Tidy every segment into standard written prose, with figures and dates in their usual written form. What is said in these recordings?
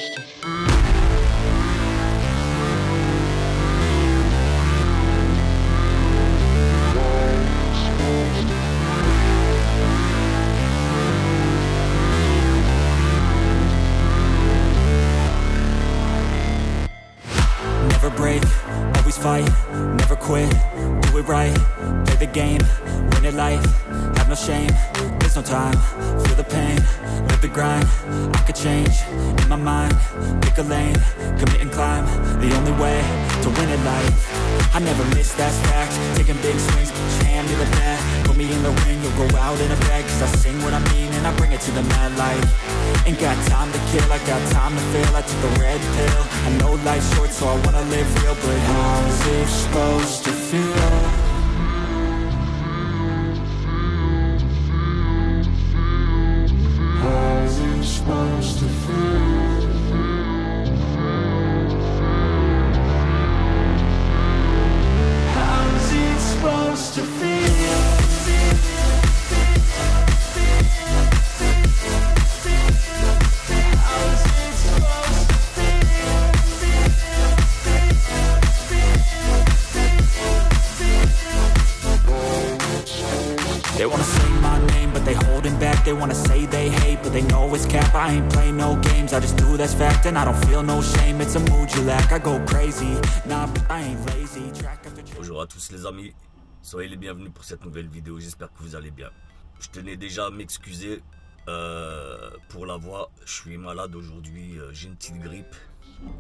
Never break, always fight, never quit, do it right, play the game, win it life, have no shame, there's no time, feel the pain, live the grind, I could change, in my mind, pick a lane, commit and climb, the only way to win it life. I never miss, that's fact, taking big swings, put your hand to the bat, put me in the ring, you'll go out in a bag, cause I sing what I mean and I bring it to the mad light. Ain't got time to kill, I got time to feel, I took the red pill, I know life's short so I wanna live real, but how's it supposed to feel? How's it supposed to feel? How's it supposed to feel? They wanna say my name, but they holding back. They wanna say they hate, but they know it's cap. I ain't play no games, I just do that's fact. And I don't feel no shame, it's a mood you lack. I go crazy, nah, but I ain't lazy. Track after track. Bonjour à tous les amis, soyez les bienvenus pour cette nouvelle vidéo, j'espère que vous allez bien. Je tenais déjà à m'excuser pour la voix, je suis malade aujourd'hui, j'ai une petite grippe.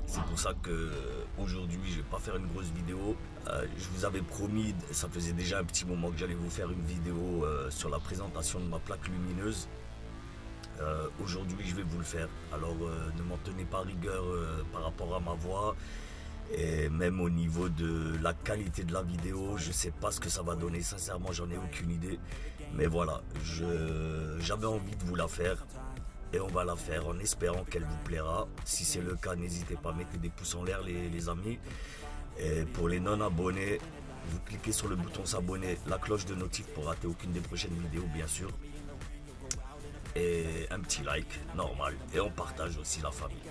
C'est pour ça que aujourd'hui je vais pas faire une grosse vidéo. Je vous avais promis, ça faisait déjà un petit moment que j'allais vous faire une vidéo sur la présentation de ma plaque lumineuse. Aujourd'hui je vais vous le faire. Alors ne m'en tenez pas rigueur par rapport à ma voix. Et même au niveau de la qualité de la vidéo, je sais pas ce que ça va donner. Sincèrement j'en ai aucune idée. Mais voilà, j'avais envie de vous la faire. Et on va la faire en espérant qu'elle vous plaira. Si c'est le cas, n'hésitez pas à mettre des pouces en l'air les amis. Et pour les non abonnés, vous cliquez sur le bouton s'abonner, la cloche de notif pour rater aucune des prochaines vidéos bien sûr. Et un petit like, normal. Et on partage aussi la famille.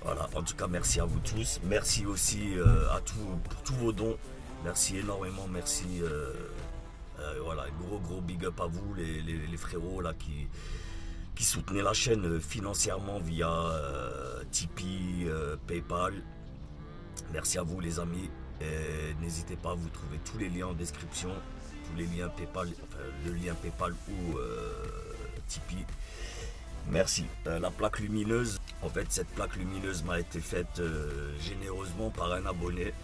Voilà, en tout cas merci à vous tous. Merci aussi pour tous vos dons. Merci énormément, merci. Voilà, gros big up à vous les frérots là qui soutenez la chaîne financièrement via Tipeee, Paypal. Merci à vous les amis. N'hésitez pas à vous trouver tous les liens en description, tous les liens Paypal, enfin le lien Paypal ou Tipeee. Merci. La plaque lumineuse, en fait cette plaque lumineuse m'a été faite généreusement par un abonné.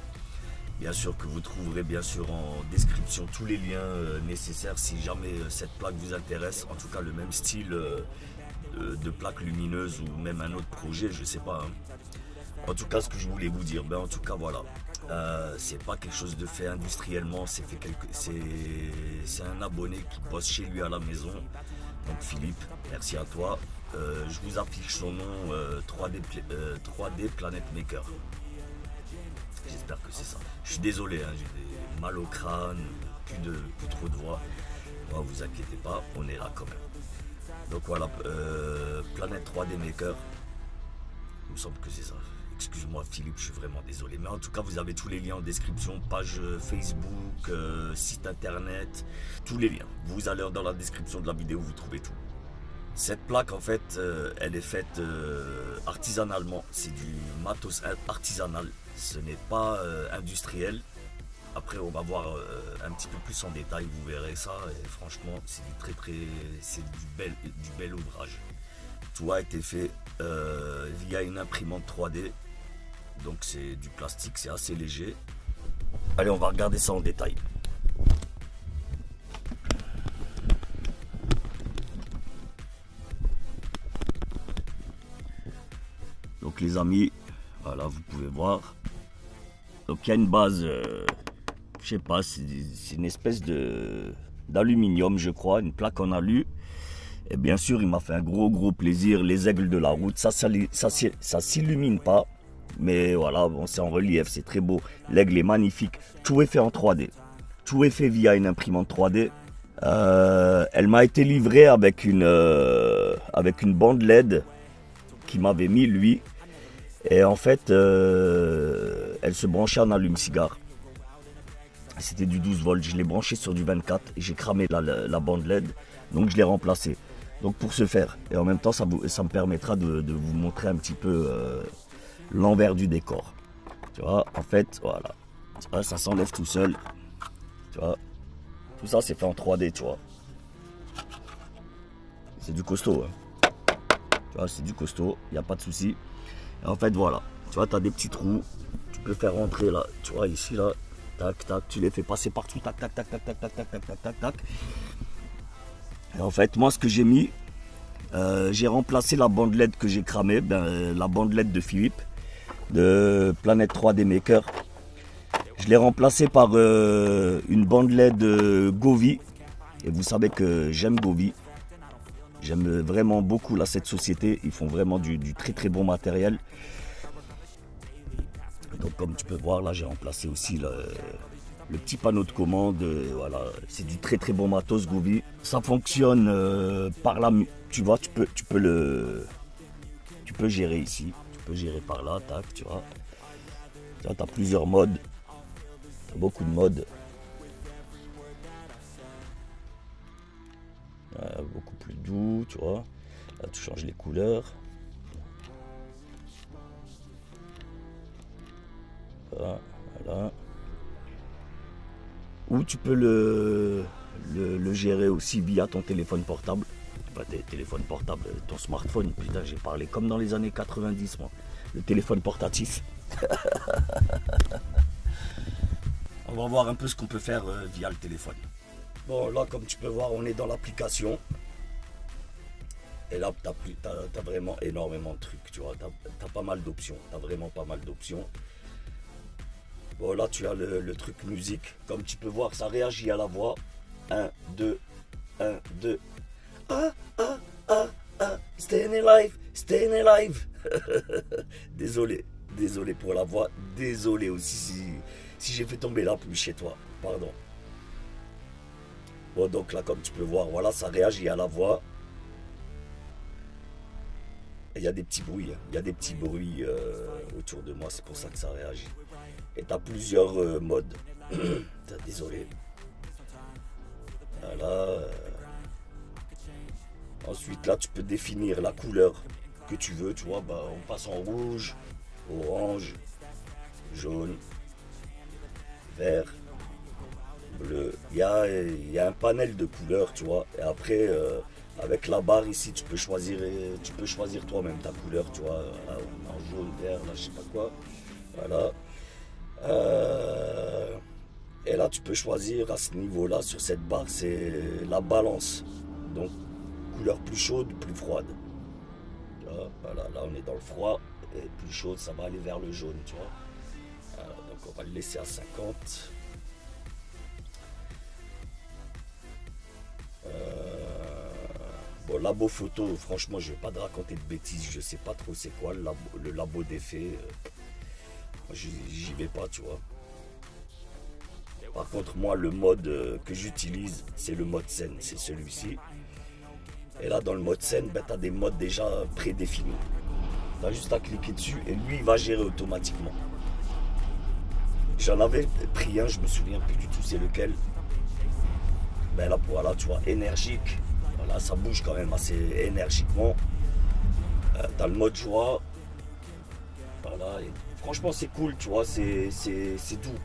Bien sûr que vous trouverez bien sûr en description tous les liens nécessaires si jamais cette plaque vous intéresse. En tout cas le même style de plaque lumineuse ou même un autre projet, je sais pas. Hein. En tout cas ce que je voulais vous dire, en tout cas voilà. C'est pas quelque chose de fait industriellement, c'est un abonné qui bosse chez lui à la maison. Donc Philippe, merci à toi. Je vous affiche son nom 3D Planet Maker. J'espère que c'est ça. Je suis désolé, hein, j'ai des mal au crâne, plus trop de voix. Oh, vous inquiétez pas, on est là quand même. Donc voilà, Planète 3D Maker. Il me semble que c'est ça. Excuse-moi Philippe, je suis vraiment désolé. Mais en tout cas, vous avez tous les liens en description, page Facebook, site internet, tous les liens. Vous allez dans la description de la vidéo, vous trouvez tout. Cette plaque en fait, elle est faite artisanalement. C'est du matos artisanal. Ce n'est pas industriel. Après on va voir un petit peu plus en détail, vous verrez ça. Et franchement c'est du bel ouvrage. Tout a été fait via une imprimante 3D. Donc c'est du plastique, c'est assez léger. Allez, on va regarder ça en détail. Donc les amis, voilà, vous pouvez voir. Donc il y a une base, je sais pas, c'est une espèce d'aluminium, je crois, une plaque en alu. Et bien sûr, il m'a fait un gros plaisir, les aigles de la route. Ça s'illumine pas, mais voilà, bon, c'est en relief, c'est très beau. L'aigle est magnifique. Tout est fait en 3D. Tout est fait via une imprimante 3D. Elle m'a été livrée avec une bande LED qui m'avait mis lui. Et en fait, elle se branchait en allume-cigare. C'était du 12 volts. Je l'ai branché sur du 24 et j'ai cramé la bande LED. Donc je l'ai remplacé. Donc pour ce faire. Et en même temps, ça me permettra de vous montrer un petit peu l'envers du décor. Tu vois, en fait, voilà. Tu vois, ça s'enlève tout seul. Tu vois. Tout ça, c'est fait en 3D, tu vois. C'est du costaud. Hein. Tu vois, c'est du costaud. Il n'y a pas de souci. Et en fait, voilà. Tu vois, tu as des petits trous. Tu peux faire rentrer là. Tu vois, ici, là. Tac, tac. Tu les fais passer partout. Tac, tac, tac, tac, tac, tac, tac, tac, tac, tac, tac. Et en fait, moi, ce que j'ai mis, j'ai remplacé la bande LED que j'ai cramée. La bande LED de Philippe, de Planète 3D Maker. Je l'ai remplacé par une bande LED Govee. Et vous savez que j'aime Govee. J'aime vraiment beaucoup là, cette société. Ils font vraiment du très très bon matériel. Donc comme tu peux voir là, j'ai remplacé aussi le petit panneau de commande. Voilà, c'est du très très bon matos Govee. Ça fonctionne par là. Tu vois, tu peux gérer ici. Tu peux gérer par là, tac, tu vois. Tu as plusieurs modes. Tu as beaucoup de modes. Beaucoup plus doux, tu vois. Là, tu changes les couleurs. Voilà, voilà. Ou tu peux le gérer aussi via ton téléphone portable. Pas tes téléphones portables, ton smartphone. Putain, j'ai parlé comme dans les années 90, moi. Le téléphone portatif. On va voir un peu ce qu'on peut faire via le téléphone. Bon, là, comme tu peux voir, on est dans l'application. Et là, tu as vraiment énormément de trucs, tu vois. Tu as pas mal d'options. Tu as vraiment pas mal d'options. Bon, là, tu as le truc musique. Comme tu peux voir, ça réagit à la voix. 1, 2, 1, 2. Ah, ah, ah, ah, staying alive, staying alive. Désolé pour la voix. Désolé aussi si j'ai fait tomber la pluie chez toi. Pardon. Bon, donc là, comme tu peux voir, voilà, ça réagit à la voix. Il y a des petits bruits, il y a des petits bruits autour de moi, c'est pour ça que ça réagit. Et tu as plusieurs modes. Désolé. Voilà. Ensuite, là, tu peux définir la couleur que tu veux, tu vois. Bah, on passe en rouge, orange, jaune, vert, bleu. Il y a un panel de couleurs, tu vois. Et après, avec la barre ici, tu peux choisir toi-même ta couleur, tu vois. En jaune, vert, là, je sais pas quoi. Voilà. Et là, tu peux choisir à ce niveau-là, sur cette barre, c'est la balance. Donc, couleur plus chaude, plus froide. Voilà, là, on est dans le froid. Et plus chaude, ça va aller vers le jaune, tu vois. Voilà, donc, on va le laisser à 50. Bon, labo photo, franchement, je vais pas te raconter de bêtises. Je sais pas trop c'est quoi le labo d'effet. J'y vais pas, tu vois. Par contre, moi, le mode que j'utilise, c'est le mode scène, c'est celui-ci. Et là, dans le mode scène, ben, tu as des modes déjà prédéfinis. Tu as juste à cliquer dessus et lui, il va gérer automatiquement. J'en avais pris un, je me souviens plus du tout c'est lequel. Ben là, voilà, tu vois, énergique. Voilà, ça bouge quand même assez énergiquement. Tu as le mode joie. Voilà, et franchement, c'est cool, tu vois, c'est doux.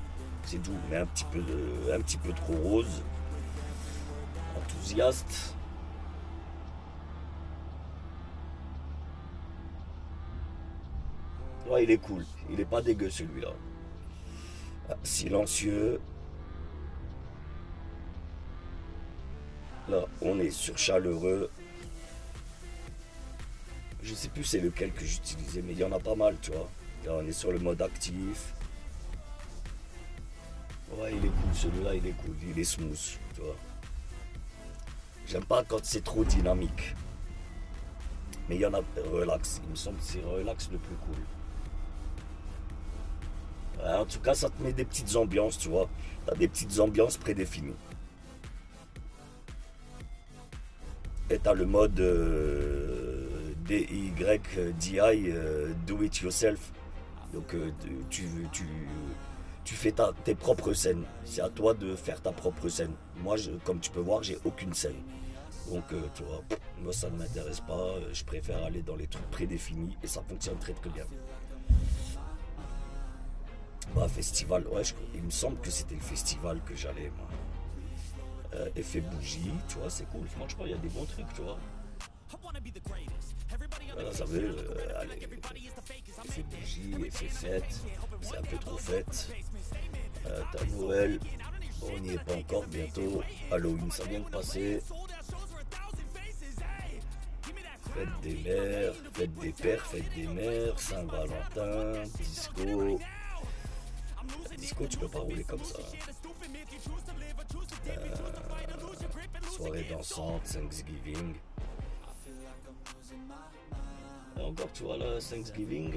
C'est doux, mais un petit peu trop rose. Enthousiaste. Ouais, il est cool. Il est pas dégueu celui-là. Silencieux. Là, on est sur chaleureux. Je sais plus c'est lequel que j'utilisais, mais il y en a pas mal, tu vois. Là, on est sur le mode actif. Ouais, il est cool, celui-là, il est cool. Il est smooth, tu vois. J'aime pas quand c'est trop dynamique. Mais il y en a relax. Il me semble que c'est relax le plus cool. Ouais, en tout cas, ça te met des petites ambiances, tu vois. Tu as des petites ambiances prédéfinies. Et tu as le mode DIY, do it yourself. Donc tu fais tes propres scènes. C'est à toi de faire ta propre scène. Moi, comme tu peux voir, j'ai aucune scène. Donc, tu vois, moi, ça ne m'intéresse pas. Je préfère aller dans les trucs prédéfinis et ça fonctionne très très bien. Bah, festival, ouais, il me semble que c'était le festival que j'allais, moi. Effet bougie, tu vois, c'est cool. Franchement, il y a des bons trucs, tu vois. Voilà, ça veut, allez, effet bougie, effet fête, c'est un peu trop fête. T'as Noël, bon, on n'y est pas encore, bientôt. Halloween, ça vient de passer. Fête des mères, fête des pères, fête des mères, Saint-Valentin, disco. Disco, tu peux pas rouler comme ça. Soirée dansante, Thanksgiving. Et encore, tu vois, là, Thanksgiving,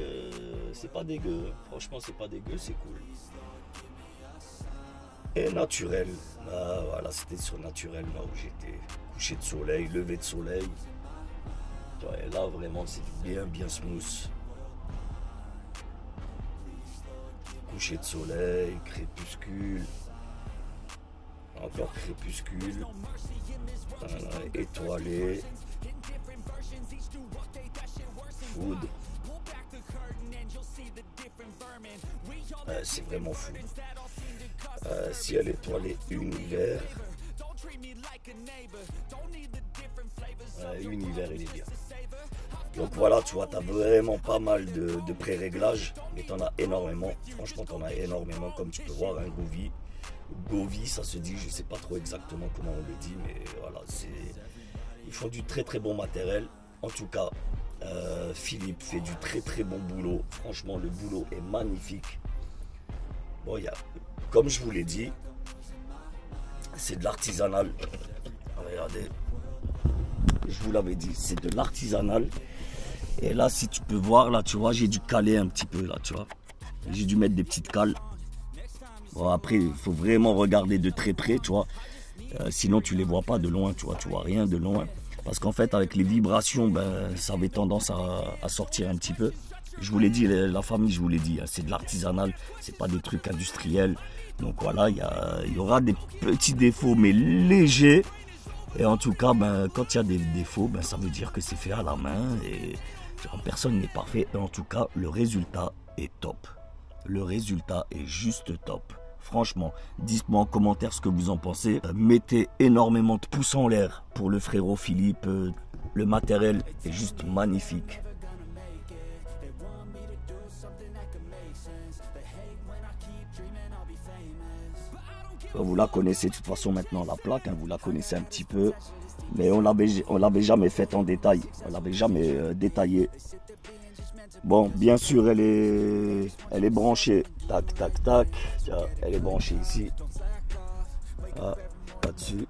c'est pas dégueu. Franchement, c'est pas dégueu, c'est cool. Et naturel. Ah, voilà, c'était sur naturel, là où j'étais. Coucher de soleil, lever de soleil. Et là, vraiment, c'est bien smooth. Coucher de soleil, crépuscule. Encore crépuscule. Voilà, étoilé. Food. C'est vraiment fou. Ciel étoilé, univers. Univers, il est bien. Donc voilà, tu vois, tu as vraiment pas mal de pré-réglages, mais tu en as énormément. Franchement, tu en as énormément, comme tu peux voir, un Govee. Govee, ça se dit, je sais pas trop exactement comment on le dit, mais voilà, ils font du très bon matériel. En tout cas, Philippe fait du très bon boulot. Franchement, le boulot est magnifique. Bon, comme je vous l'ai dit, c'est de l'artisanal. Regardez, je vous l'avais dit, c'est de l'artisanal. Et là, si tu peux voir, là, tu vois, j'ai dû caler un petit peu, là, tu vois. J'ai dû mettre des petites cales. Bon, après, il faut vraiment regarder de très près, tu vois. Sinon, tu les vois pas de loin, tu vois rien de loin. Parce qu'en fait, avec les vibrations, ben, ça avait tendance à sortir un petit peu. Je vous l'ai dit, la famille, je vous l'ai dit, hein, c'est de l'artisanal, c'est pas des trucs industriels. Donc voilà, il y aura des petits défauts, mais légers. Et en tout cas, ben, quand il y a des défauts, ben, ça veut dire que c'est fait à la main. Et personne n'est parfait. Et en tout cas, le résultat est top. Le résultat est juste top. Franchement, dites-moi en commentaire ce que vous en pensez. Mettez énormément de pouces en l'air pour le frérot Philippe. Le matériel est juste magnifique. Vous la connaissez de toute façon maintenant, la plaque, hein, vous la connaissez un petit peu. Mais on l'avait jamais faite en détail. On l'avait jamais détaillée. Bon, bien sûr, elle est branchée. Tac, tac, tac. Elle est branchée ici. Ah, là-dessus.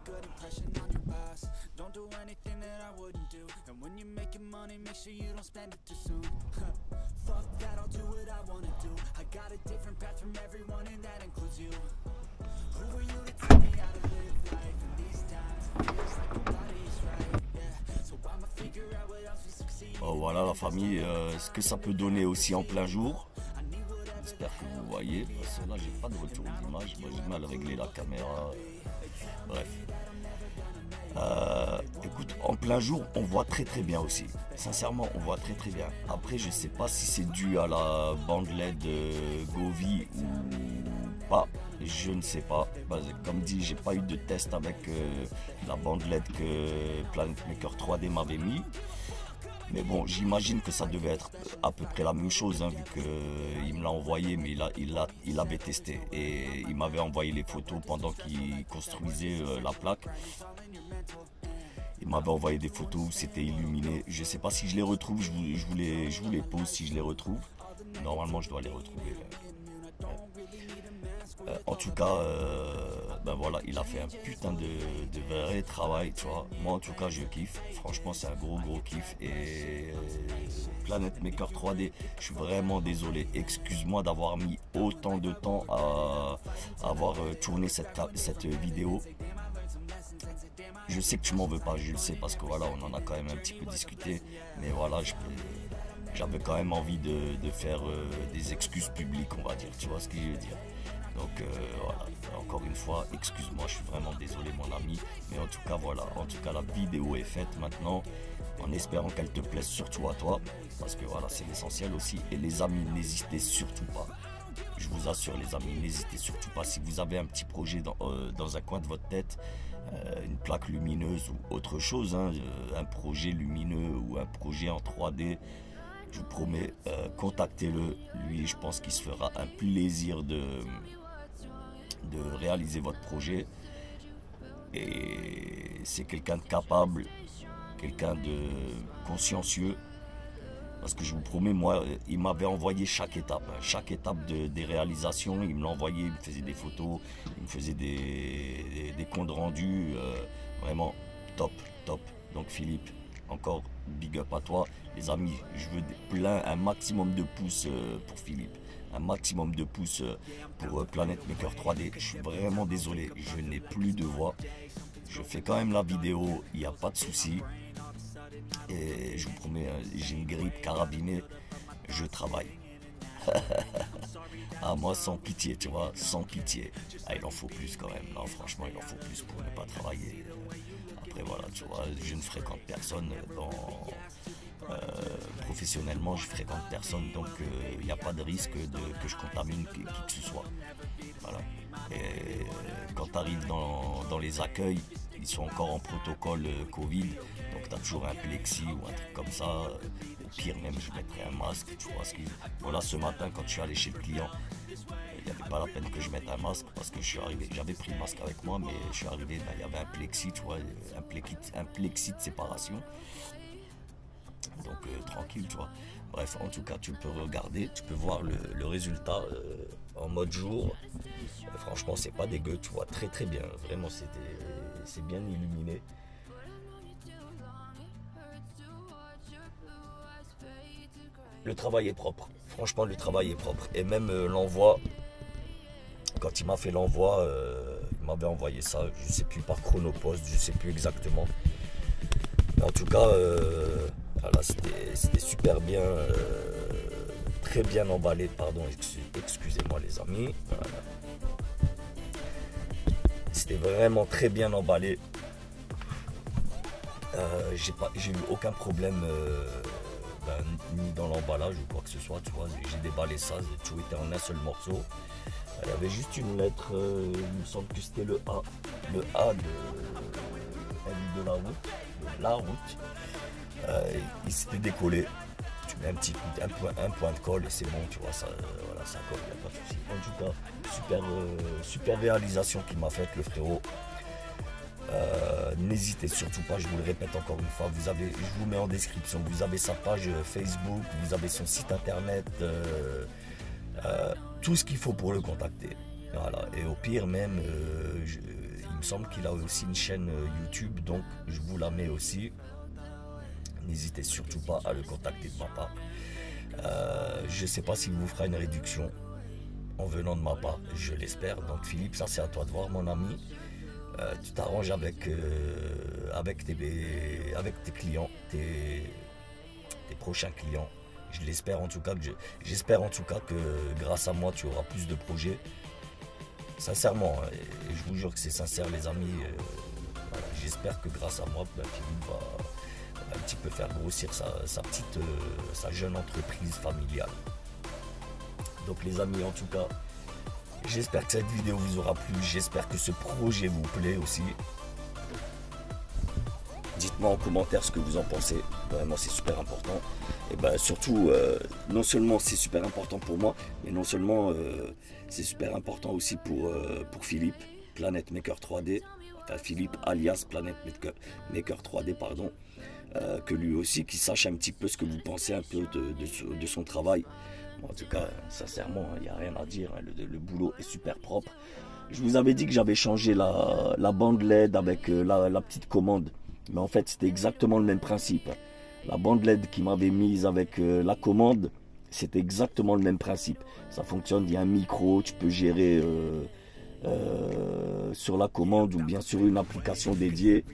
Oh, voilà la famille, ce que ça peut donner aussi en plein jour. J'espère que vous voyez, parce que là j'ai pas de retour d'image, moi j'ai mal réglé la caméra. Bref. Écoute, en plein jour, on voit très bien aussi. Sincèrement, on voit très bien. Après, je sais pas si c'est dû à la bande LED Govee ou pas. Je ne sais pas. Comme dit, j'ai pas eu de test avec la bande LED que Planet Maker 3D m'avait mis. Mais bon, j'imagine que ça devait être à peu près la même chose, hein, vu qu'il me l'a envoyé, mais il avait testé. Et il m'avait envoyé les photos pendant qu'il construisait la plaque. Il m'avait envoyé des photos où c'était illuminé. Je ne sais pas si je les retrouve, je vous les pose si je les retrouve. Normalement, je dois les retrouver. En tout cas, ben voilà, il a fait un putain de vrai travail, tu vois. Moi, en tout cas, je kiffe. Franchement, c'est un gros kiff. Et Planet Maker 3D, je suis vraiment désolé. Excuse-moi d'avoir mis autant de temps à avoir tourné cette vidéo. je sais que tu m'en veux pas, je le sais, parce que voilà, on en a quand même un petit peu discuté, mais voilà, j'avais quand même envie de faire des excuses publiques, on va dire, tu vois ce que je veux dire. Donc voilà, encore une fois, excuse-moi, je suis vraiment désolé mon ami, mais en tout cas voilà, en tout cas la vidéo est faite maintenant, en espérant qu'elle te plaise surtout à toi, parce que voilà, c'est l'essentiel aussi. Et les amis, n'hésitez surtout pas, je vous assure les amis, n'hésitez surtout pas, si vous avez un petit projet dans un coin de votre tête, une plaque lumineuse ou autre chose, hein, un projet lumineux ou un projet en 3D, je vous promets, contactez-le. Lui, je pense qu'il se fera un plaisir de réaliser votre projet. Et c'est quelqu'un de capable, quelqu'un de consciencieux. Parce que je vous promets, moi, il m'avait envoyé chaque étape des réalisations. Il me l'envoyait, il me faisait des photos, il me faisait des comptes rendus. Vraiment top, top. Donc Philippe, encore big up à toi. Les amis, je veux un maximum de pouces pour Philippe. Un maximum de pouces pour Planet Maker 3D. Je suis vraiment désolé, je n'ai plus de voix. Je fais quand même la vidéo, il n'y a pas de souci. Et je vous promets, j'ai une grippe carabinée, je travaille. Ah, moi sans pitié, tu vois, sans pitié. Ah, il en faut plus quand même, non franchement il en faut plus pour ne pas travailler. Après voilà, tu vois, je ne fréquente personne professionnellement, je fréquente personne, donc il n'y a pas de risque que je contamine qui que ce soit. Voilà. Et quand tu arrives dans les accueils, ils sont encore en protocole Covid, donc tu as toujours un plexi ou un truc comme ça. Au pire même, je mettrais un masque, tu vois. Voilà, ce matin, quand je suis allé chez le client, il n'y avait pas la peine que je mette un masque parce que je suis arrivé, j'avais pris le masque avec moi, mais je suis arrivé, ben, il y avait un plexi, tu vois, un plexi de séparation. Donc tranquille, tu vois. Bref, en tout cas, tu peux regarder, tu peux voir le résultat en mode jour. Franchement, c'est pas dégueu, tu vois, très très bien. Vraiment, c'est bien illuminé. Le travail est propre. Franchement, le travail est propre. Et même l'envoi, quand il m'a fait l'envoi, il m'avait envoyé ça, je sais plus par Chronopost, je sais plus exactement. Mais en tout cas, voilà, c'était super bien, très bien emballé, pardon, excusez-moi les amis. Voilà. C'était vraiment très bien emballé. J'ai eu aucun problème ni dans l'emballage ou quoi que ce soit, tu vois. J'ai déballé ça, tout était en un seul morceau. Il y avait juste une lettre, il me semble que c'était le A de la route. Il s'était décollé. Tu mets un point de colle et c'est bon, tu vois, ça, voilà, ça colle, il n'y a pas de souci. En tout cas, super réalisation qu'il m'a faite le frérot. N'hésitez surtout pas, je vous le répète encore une fois, je vous mets en description, vous avez sa page Facebook, vous avez son site internet, tout ce qu'il faut pour le contacter. Voilà. Et au pire même, il me semble qu'il a aussi une chaîne YouTube, donc je vous la mets aussi. N'hésitez surtout pas à le contacter de ma part. Je ne sais pas s'il vous fera une réduction en venant de ma part, je l'espère. Donc Philippe, ça c'est à toi de voir mon ami. Tu t'arranges avec tes clients, tes prochains clients. J'espère en tout cas que grâce à moi tu auras plus de projets. Sincèrement, hein, et je vous jure que c'est sincère les amis. Voilà, j'espère que grâce à moi, Philippe va un petit peu faire grossir sa jeune entreprise familiale. Donc les amis, en tout cas, j'espère que cette vidéo vous aura plu, j'espère que ce projet vous plaît aussi. Dites-moi en commentaire ce que vous en pensez, vraiment c'est super important. Et ben surtout, non seulement c'est super important pour moi, mais non seulement c'est super important aussi pour Philippe, Planet Maker 3D, enfin Philippe alias Planet Maker 3D, pardon. Que lui aussi, qu'il sache un petit peu ce que vous pensez un peu de son travail. Bon, en tout cas, sincèrement, il n'y a rien à dire, hein, le boulot est super propre. Je vous avais dit que j'avais changé la bande LED avec la petite commande, mais en fait c'était exactement le même principe. La bande LED qui m'avait mise avec la commande, c'était exactement le même principe. Ça fonctionne, il y a un micro, tu peux gérer sur la commande ou bien sur une application dédiée.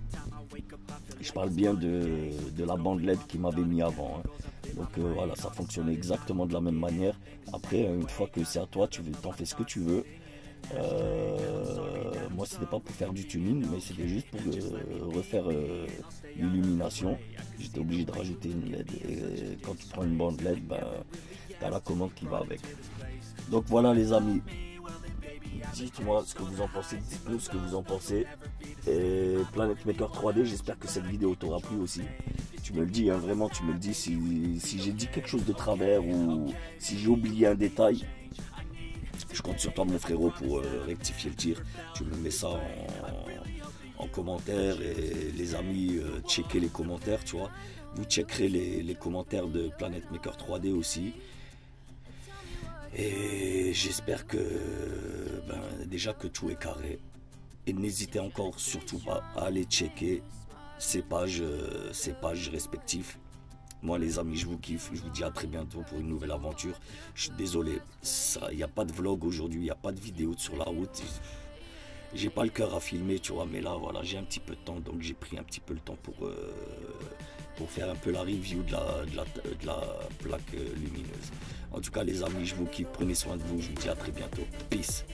Je parle bien de la bande LED qui m'avait mis avant. Donc voilà, ça fonctionne exactement de la même manière. Après, une fois que c'est à toi, tu t'en fais ce que tu veux. Moi, c'était pas pour faire du tuning, mais c'était juste pour refaire l'illumination. J'étais obligé de rajouter une LED. Et quand tu prends une bande LED, t'as la commande qui va avec. Donc voilà les amis. Dites-moi ce que vous en pensez, dites-nous ce que vous en pensez. Et Planet Maker 3D, j'espère que cette vidéo t'aura plu aussi. Tu me le dis, hein, vraiment, tu me le dis si j'ai dit quelque chose de travers ou si j'ai oublié un détail. Je compte sur toi mon frérot pour rectifier le tir. Tu me mets ça en commentaire et les amis, checkez les commentaires, tu vois. Vous checkerez les commentaires de Planet Maker 3D aussi. Et j'espère que déjà que tout est carré. Et n'hésitez encore surtout pas à aller checker ces pages respectives. Moi les amis, je vous kiffe. Je vous dis à très bientôt pour une nouvelle aventure. Je suis désolé, il n'y a pas de vlog aujourd'hui, il n'y a pas de vidéo sur la route. J'ai pas le cœur à filmer, tu vois, mais là voilà, j'ai un petit peu de temps, donc j'ai pris un petit peu le temps pour faire un peu la review de la plaque lumineuse. En tout cas les amis, je vous kiffe, prenez soin de vous, je vous dis à très bientôt. Peace.